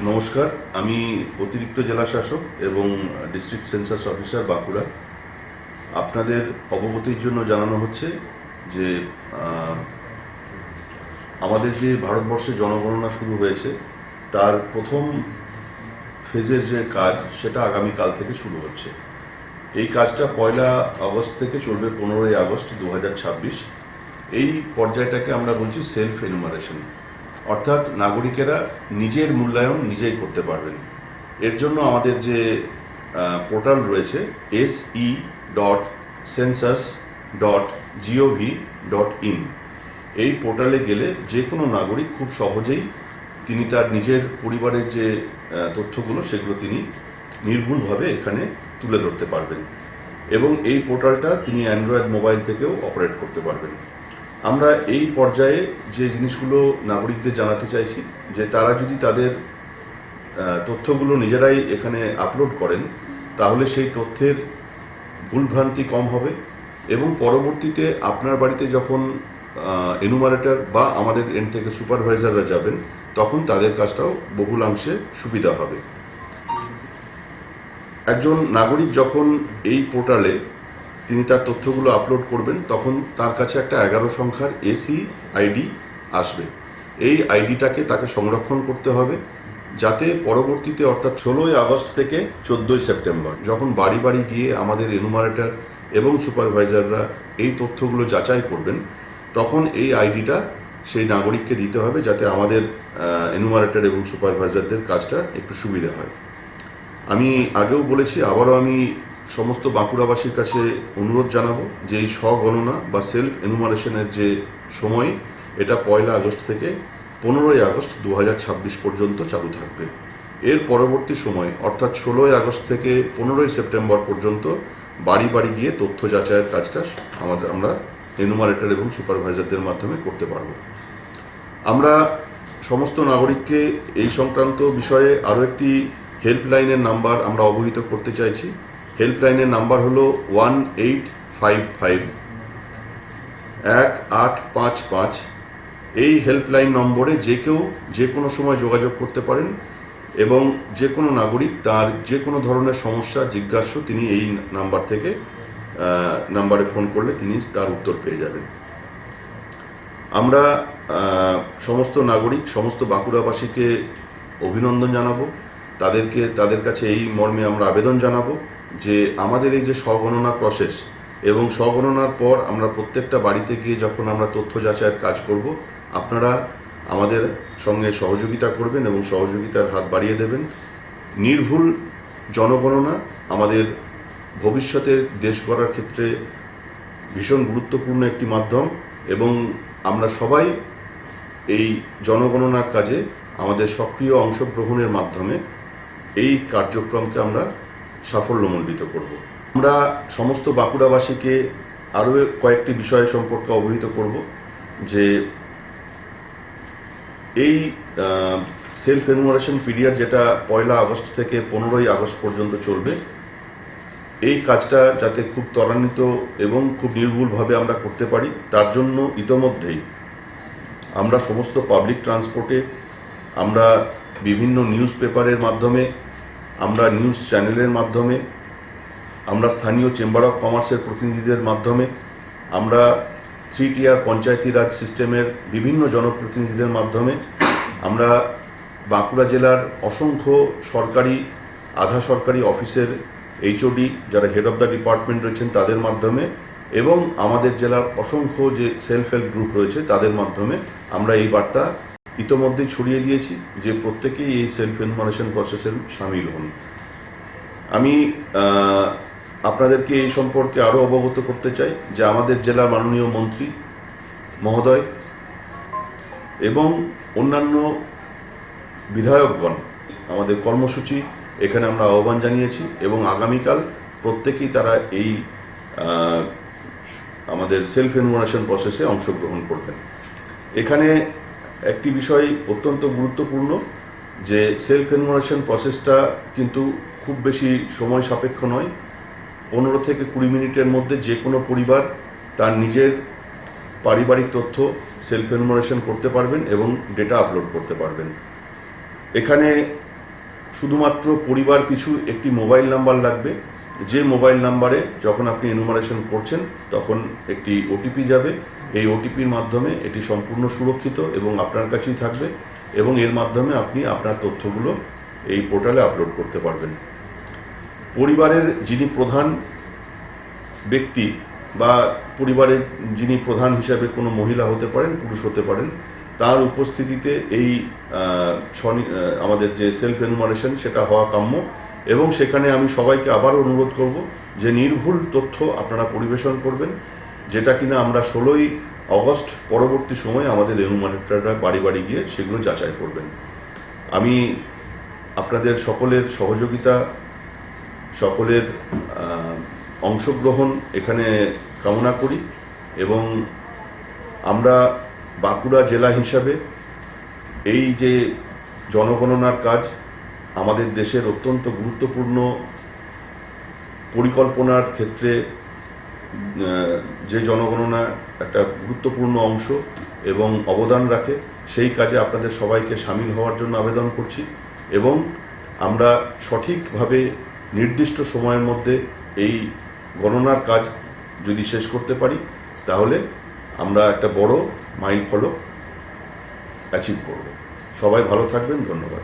নমস্কার, আমি অতিরিক্ত জেলা শাসক এবং ডিস্ট্রিক্ট সেন্সাস অফিসার বাঁকুড়া। আপনাদের অবগতির জন্য জানানো হচ্ছে যে আমাদের যে ভারতবর্ষে জনগণনা শুরু হয়েছে তার প্রথম ফেজের যে কাজ সেটা আগামীকাল থেকে শুরু হচ্ছে। এই কাজটা 1 আগস্ট থেকে চলবে 15 আগস্ট 2026। এই পর্যায়টাকে আমরা বলছি সেলফ এনুমারেশন, অর্থাৎ নাগরিকেরা নিজের মূল্যায়ন নিজেই করতে পারবেন। এর জন্য আমাদের যে পোর্টাল রয়েছে se.census.gov.in, এই পোর্টালে গেলে যে কোনো নাগরিক খুব সহজেই তিনি তার নিজের পরিবারের যে তথ্যগুলো সেগুলো তিনি নির্ভুলভাবে এখানে তুলে ধরতে পারবেন এবং এই পোর্টালটা তিনি অ্যান্ড্রয়েড মোবাইল থেকেও অপারেট করতে পারবেন। আমরা এই পর্যায়ে যে জিনিসগুলো নাগরিকদের জানাতে চাইছি যে তারা যদি তাদের তথ্যগুলো নিজেরাই এখানে আপলোড করেন তাহলে সেই তথ্যের ভুলভ্রান্তি কম হবে এবং পরবর্তীতে আপনার বাড়িতে যখন এনুমারেটর বা আমাদের এন্ড থেকে সুপারভাইজাররা যাবেন তখন তাদের কাজটাও বহুলাংশে সুবিধা হবে। একজন নাগরিক যখন এই পোর্টালে তিনি তার তথ্যগুলো আপলোড করবেন তখন তার কাছে একটা 11 সংখ্যার এসি আইডি আসবে। এই আইডিটাকে তাকে সংরক্ষণ করতে হবে যাতে পরবর্তীতে অর্থাৎ 16 আগস্ট থেকে 14 সেপ্টেম্বর যখন বাড়ি বাড়ি গিয়ে আমাদের এনুমারেটর এবং সুপারভাইজাররা এই তথ্যগুলো যাচাই করবেন তখন এই আইডিটা সেই নাগরিককে দিতে হবে যাতে আমাদের এনুমারেটর এবং সুপারভাইজারদের কাজটা একটু সুবিধা হয়। আমি আগেও বলেছি, আবারও আমি সমস্ত বাঁকুড়াবাসীর কাছে অনুরোধ জানাবো যে এই স্বগণনা বা সেলফ এনুমারেশনের যে সময় এটা 1 আগস্ট থেকে 15 আগস্ট 2026 পর্যন্ত চালু থাকবে। এর পরবর্তী সময় অর্থাৎ 16 আগস্ট থেকে 15 সেপ্টেম্বর পর্যন্ত বাড়ি বাড়ি গিয়ে তথ্য যাচাইয়ের কাজটা আমরা এনুমারেটর এবং সুপারভাইজারদের মাধ্যমে করতে পারব। আমরা সমস্ত নাগরিককে এই সংক্রান্ত বিষয়ে আরও একটি হেল্পলাইনের নাম্বার আমরা অবহিত করতে চাইছি। হেল্পলাইনের নাম্বার হলো 1855। এই হেল্পলাইন নম্বরে যে কেউ যে কোনো সময় যোগাযোগ করতে পারেন এবং যে কোনো নাগরিক তার যে কোনো ধরনের সমস্যা জিজ্ঞাস্য তিনি এই নাম্বার থেকে নাম্বারে ফোন করলে তিনি তার উত্তর পেয়ে যাবেন। আমরা সমস্ত নাগরিক সমস্ত বাঁকুড়াবাসীকে অভিনন্দন জানাবো, তাদের কাছে এই মর্মে আমরা আবেদন জানাবো যে আমাদের এই যে স্বগণনা প্রসেস এবং স্বগণনার পর আমরা প্রত্যেকটা বাড়িতে গিয়ে যখন আমরা তথ্য যাচাইয়ের কাজ করব আপনারা আমাদের সঙ্গে সহযোগিতা করবেন এবং সহযোগিতার হাত বাড়িয়ে দেবেন। নির্ভুল জনগণনা আমাদের ভবিষ্যতের দেশ গড়ার ক্ষেত্রে ভীষণ গুরুত্বপূর্ণ একটি মাধ্যম এবং আমরা সবাই এই জনগণনার কাজে আমাদের সক্রিয় অংশগ্রহণের মাধ্যমে এই কার্যক্রমকে আমরা সাফল্যমণ্ডিত করব। আমরা সমস্ত বাঁকুড়াবাসীকে আরও কয়েকটি বিষয় সম্পর্কে অবহিত করব যে এই সেলফ এনুমারেশন পিরিয়ড যেটা 1 আগস্ট থেকে 15 আগস্ট পর্যন্ত চলবে, এই কাজটা যাতে খুব ত্বরান্বিত এবং খুব নির্ভুলভাবে আমরা করতে পারি তার জন্য ইতোমধ্যেই আমরা সমস্ত পাবলিক ট্রান্সপোর্টে, আমরা বিভিন্ন নিউজ পেপারের মাধ্যমে, আমরা নিউজ চ্যানেলের মাধ্যমে, আমরা স্থানীয় চেম্বার অফ কমার্সের প্রতিনিধিদের মাধ্যমে, আমরা 3 টিয়ার পঞ্চায়েতি রাজ সিস্টেমের বিভিন্ন জনপ্রতিনিধিদের মাধ্যমে, আমরা বাঁকুড়া জেলার অসংখ্য সরকারি আধা সরকারি অফিসের এইচওডি যারা হেড অফ দ্য ডিপার্টমেন্ট রয়েছেন তাদের মাধ্যমে এবং আমাদের জেলার অসংখ্য যে সেলফ হেল্প গ্রুপ রয়েছে তাদের মাধ্যমে আমরা এই বার্তা ইতোমধ্যেই ছড়িয়ে দিয়েছি যে প্রত্যেকেই এই সেলফ এনুমারেশন প্রসেসের সামিল হন। আমি আপনাদেরকে এই সম্পর্কে আরও অবগত করতে চাই যে আমাদের জেলা মাননীয় মন্ত্রী মহোদয় এবং অন্যান্য বিধায়কগণ আমাদের কর্মসূচি এখানে আমরা আহ্বান জানিয়েছি এবং আগামীকাল প্রত্যেকেই তারা এই আমাদের সেলফ এনুমারেশন প্রসেসে অংশগ্রহণ করবেন। এখানে একটি বিষয় অত্যন্ত গুরুত্বপূর্ণ যে সেলফ এনুমারেশন প্রসেসটা কিন্তু খুব বেশি সময় সাপেক্ষ নয়। 15 থেকে 20 মিনিটের মধ্যে যে কোনো পরিবার তার নিজের পারিবারিক তথ্য সেলফ এনুমারেশন করতে পারবেন এবং ডেটা আপলোড করতে পারবেন। এখানে শুধুমাত্র পরিবার পিছু একটি মোবাইল নাম্বার লাগবে, যে মোবাইল নাম্বারে যখন আপনি এনুমারেশন করছেন তখন একটি ওটিপি যাবে। এই ওটিপির মাধ্যমে এটি সম্পূর্ণ সুরক্ষিত এবং আপনার কাছেই থাকবে, এবং এর মাধ্যমে আপনি আপনার তথ্যগুলো এই পোর্টালে আপলোড করতে পারবেন। পরিবারের যিনি প্রধান ব্যক্তি বা পরিবারের যিনি প্রধান হিসাবে কোনো মহিলা হতে পারেন, পুরুষ হতে পারেন, তার উপস্থিতিতে এই আমাদের যে সেলফ এনুমারেশন সেটা হওয়া কাম্য। এবং সেখানে আমি সবাইকে আবারও অনুরোধ করব যে নির্ভুল তথ্য আপনারা পরিবেশন করবেন, যেটা কিনা আমরা 16ই আগস্ট পরবর্তী সময়ে আমাদের এনুমারেটররা বাড়ি বাড়ি গিয়ে সেগুলো যাচাই করবেন। আমি আপনাদের সকলের সহযোগিতা, সকলের অংশগ্রহণ এখানে কামনা করি, এবং আমরা বাঁকুড়া জেলা হিসাবে এই যে জনগণনার কাজ আমাদের দেশের অত্যন্ত গুরুত্বপূর্ণ পরিকল্পনার ক্ষেত্রে, যে জনগণনা একটা গুরুত্বপূর্ণ অংশ এবং অবদান রাখে, সেই কাজে আপনাদের সবাইকে সামিল হওয়ার জন্য আবেদন করছি। এবং আমরা সঠিকভাবে নির্দিষ্ট সময়ের মধ্যে এই গণনার কাজ যদি শেষ করতে পারি, তাহলে আমরা একটা বড় মাইল ফলক অ্যাচিভ করব। সবাই ভালো থাকবেন, ধন্যবাদ।